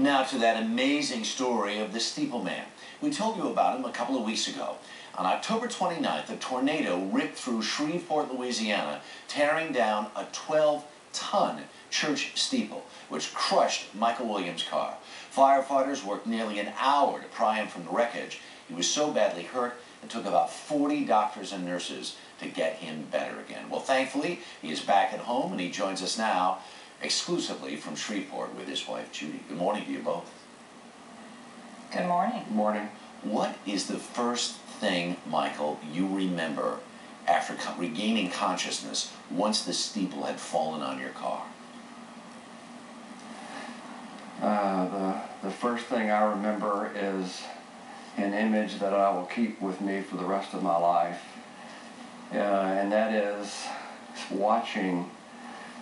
Now to that amazing story of the Steeple man. We told you about him a couple of weeks ago. On October 29th, a tornado ripped through Shreveport, Louisiana, tearing down a 12-ton church steeple, which crushed Michael Williams' car. Firefighters worked nearly an hour to pry him from the wreckage. He was so badly hurt, it took about 40 doctors and nurses to get him better again. Well, thankfully, he is back at home, and he joins us now exclusively from Shreveport with his wife, Judy. Good morning to you both. Good morning. Good morning. What is the first thing, Michael, you remember after regaining consciousness once the steeple had fallen on your car? The first thing I remember is an image that I will keep with me for the rest of my life, and that is watching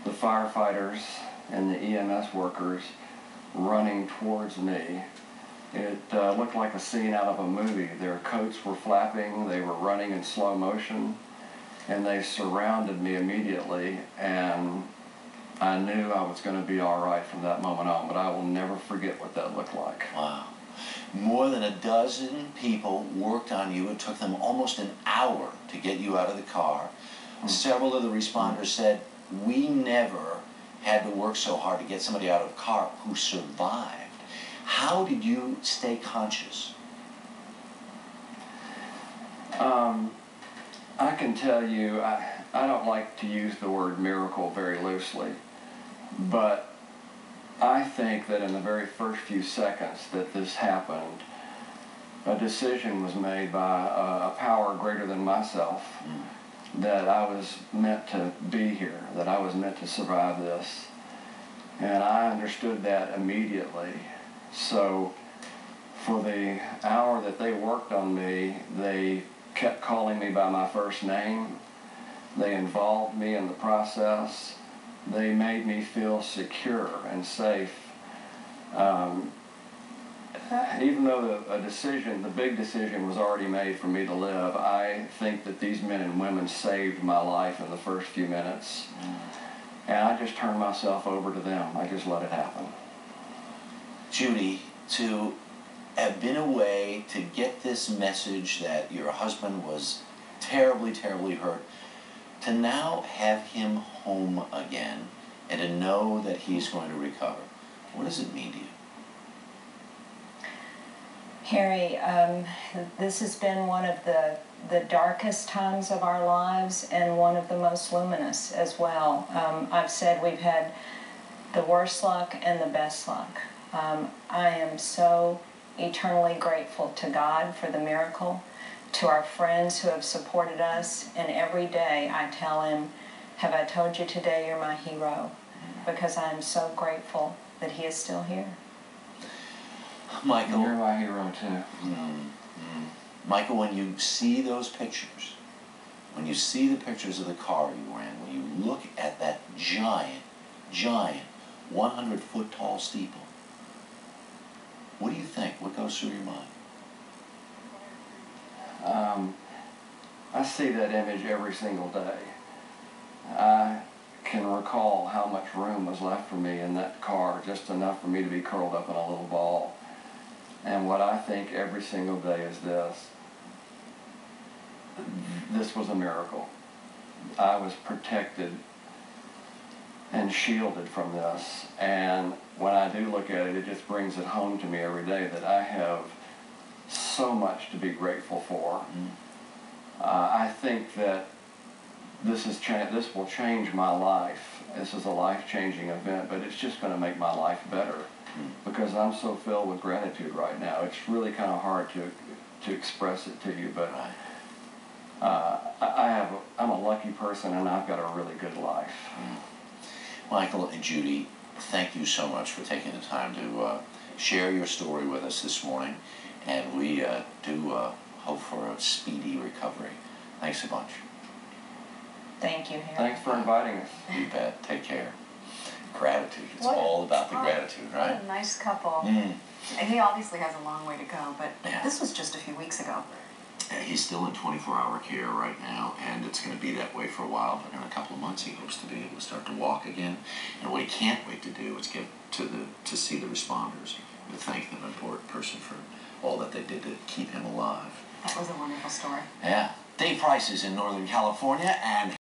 the firefighters and the EMS workers running towards me. It looked like a scene out of a movie. Their coats were flapping, they were running in slow motion, and they surrounded me immediately, and I knew I was going to be all right from that moment on, but I will never forget what that looked like. Wow. More than a dozen people worked on you. It took them almost an hour to get you out of the car. Several of the responders said, we never had to work so hard to get somebody out of a car who survived. How did you stay conscious? I can tell you, I don't like to use the word miracle very loosely, but I think that in the very first few seconds that this happened, a decision was made by a power greater than myself that I was meant to be here, that I was meant to survive this. And I understood that immediately. So for the hour that they worked on me, they kept calling me by my first name. They involved me in the process. They made me feel secure and safe. Even though the big decision was already made for me to live, I think that these men and women saved my life in the first few minutes. And I just turned myself over to them. I just let it happen. Judy, to have been away to get this message that your husband was terribly, terribly hurt, to now have him home again and to know that he's going to recover, what does it mean to you? Harry, this has been one of the darkest times of our lives and one of the most luminous as well. I've said we've had the worst luck and the best luck. I am so eternally grateful to God for the miracle, to our friends who have supported us, and every day I tell him, have I told you today you're my hero? Because I am so grateful that he is still here. Michael. You're my hero too. Michael, when you see those pictures, when you see the pictures of the car you were in, when you look at that giant, 100-foot tall steeple, what do you think? What goes through your mind? I see that image every single day. I can recall how much room was left for me in that car, just enough for me to be curled up in a little ball. And what I think every single day is this. This was a miracle. I was protected and shielded from this. And when I do look at it, it just brings it home to me every day that I have so much to be grateful for. I think that this will change my life. This is a life-changing event, but it's just going to make my life better because I'm so filled with gratitude right now. It's really kind of hard to express it to you, but I'm a lucky person and I've got a really good life. Michael and Judy, thank you so much for taking the time to share your story with us this morning, and we do hope for a speedy recovery. Thanks a bunch. Thank you, Harry. Thanks for inviting us. You bet. Take care. Gratitude. It's all about the gratitude, right? What a nice couple. And he obviously has a long way to go, but this was just a few weeks ago. He's still in 24-hour care right now, and it's going to be that way for a while, but in a couple of months he hopes to be able to start to walk again. And what he can't wait to do is get to see the responders, to thank them in person for all that they did to keep him alive. That was a wonderful story. Yeah. Dave Price is in Northern California, and